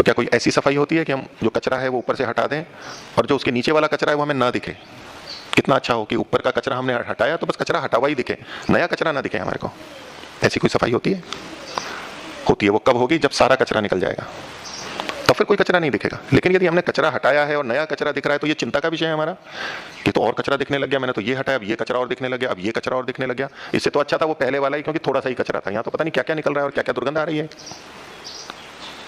तो क्या कोई ऐसी सफाई होती है कि हम जो कचरा है वो ऊपर से हटा दें और जो उसके नीचे वाला कचरा है वो हमें ना दिखे? कितना अच्छा हो कि ऊपर का कचरा हमने हटाया तो बस कचरा हटा हुआ ही दिखे, नया कचरा ना दिखे हमारे को। ऐसी कोई सफाई होती है? होती है। वो कब होगी? जब सारा कचरा निकल जाएगा, तो फिर कोई कचरा नहीं दिखेगा। लेकिन यदि हमने कचरा हटाया है और नया कचरा दिख रहा है तो ये चिंता का विषय है हमारा। ये तो और कचरा दिखने लग गया, मैंने तो ये हटाया, अब ये कचरा और दिखने लग गया, अब ये कचरा और दिखने लग गया। इससे तो अच्छा था वो पहले वाला ही, क्योंकि थोड़ा सा ही कचरा था। यहाँ तो पता नहीं क्या क्या निकल रहा है और क्या क्या दुर्गंध आ रही है।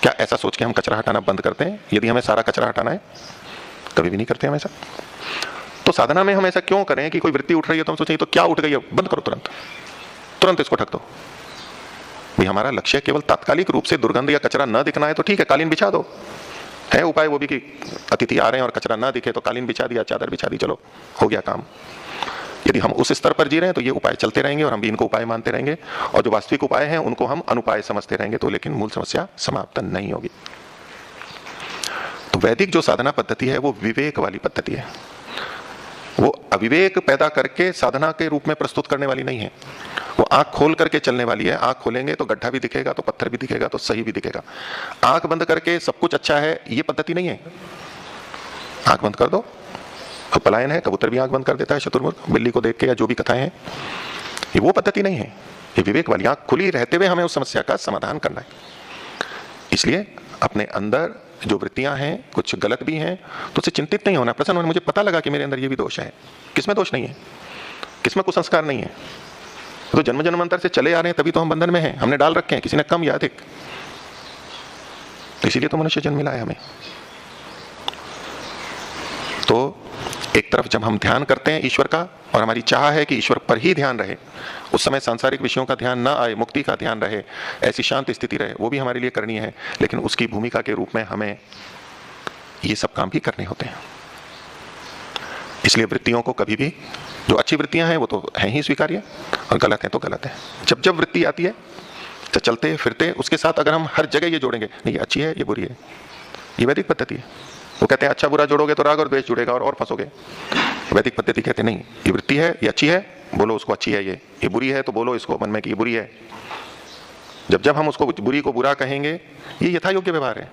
क्या ऐसा सोच के हम कचरा हटाना बंद करते हैं यदि हमें सारा कचरा हटाना है? कभी भी नहीं करते हम ऐसा। तो साधना में हम ऐसा क्यों करें कि कोई वृत्ति उठ रही है तो हम सोचें तो क्या उठ गई है, बंद करो तुरंत, तुरंत इसको ढक दो। भाई हमारा लक्ष्य केवल तात्कालिक रूप से दुर्गंध या कचरा न दिखना है तो ठीक है, कालीन बिछा दो, है उपाय वो भी कि अतिथि आ रहे हैं और कचरा ना दिखे तो कालीन बिछा दिया, चादर बिछा दी, चलो हो गया काम। यदि हम उस स्तर पर जी रहे हैं तो ये उपाय चलते रहेंगे और हम भी इनको उपाय मानते रहेंगे, और जो वास्तविक उपाय हैं उनको हम अनुपाय समझते रहेंगे, तो लेकिन मूल समस्या समाप्त नहीं होगी। तो वैदिक जो साधना पद्धति है वो विवेक वाली पद्धति है। वो अविवेक पैदा करके साधना के रूप में प्रस्तुत करने वाली नहीं है। वो आंख खोल करके चलने वाली है। आंख खोलेंगे तो गड्ढा भी दिखेगा, तो पत्थर भी दिखेगा, तो सही भी दिखेगा। आंख बंद करके सब कुछ अच्छा है, ये पद्धति नहीं है। आंख बंद कर दो तो पलायन है, कबूतर भी आंख बंद कर देता है शतुर्मुर्ग बिल्ली को देख के, या जो भी कथाएं हैं, ये वो पद्धति नहीं है। ये विवेक वाली आंख खुली रहते हुए हमें उस समस्या का समाधान करना है। इसलिए अपने अंदर जो वृत्तियां हैं कुछ गलत भी हैं तो उससे चिंतित नहीं होना। प्रसन्न होना, मुझे पता लगा कि मेरे अंदर ये भी दोष है। किसमें दोष नहीं है? किसमें कुसंस्कार नहीं है? तो जन्म जन्मांतर से चले आ रहे हैं, तभी तो हम बंधन में हैं। हमने डाल रखे हैं, किसी ने कम या अधिक, इसीलिए तो मनुष्य जन्म मिला है हमें। तो एक तरफ जब हम ध्यान करते हैं ईश्वर का और हमारी चाह है कि ईश्वर पर ही ध्यान रहे, उस समय सांसारिक विषयों का ध्यान ना आए, मुक्ति का ध्यान रहे, ऐसी शांत स्थिति रहे, वो भी हमारे लिए करनी है। लेकिन उसकी भूमिका के रूप में हमें ये सब काम भी करने होते हैं। इसलिए वृत्तियों को कभी भी, जो अच्छी वृत्तियां हैं वो तो हैं ही स्वीकार्य, और गलत है तो गलत है। जब जब वृत्ति आती है तो चलते फिरते उसके साथ अगर हम हर जगह ये जोड़ेंगे, नहीं ये अच्छी है ये बुरी है, ये वैदिक पद्धति है। वो कहते हैं अच्छा बुरा जोड़ोगे तो राग और द्वेष जुड़ेगा और फंसोगे। वैदिक पद्धति कहते हैं नहीं, ये वृत्ति है, ये अच्छी है, बोलो उसको अच्छी है, ये बुरी है तो बोलो इसको मन में कि ये बुरी है। जब जब हम उसको बुरी को बुरा कहेंगे, ये यथा योग्य व्यवहार है,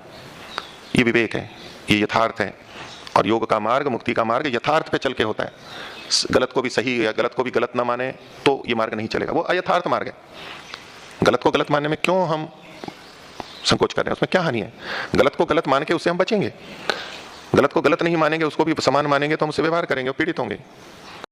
ये विवेक है, ये यथार्थ है। और योग का मार्ग, मुक्ति का मार्ग यथार्थ पे चल के होता है। गलत को भी सही या गलत को भी गलत ना माने तो ये मार्ग नहीं चलेगा, वो अयथार्थ मार्ग है। गलत को गलत मानने में क्यों हम संकोच कर रहे हैं? उसमें क्या हानि है? गलत को गलत मान के उससे हम बचेंगे। गलत को गलत नहीं मानेंगे, उसको भी समान मानेंगे तो हम उससे व्यवहार करेंगे और पीड़ित होंगे।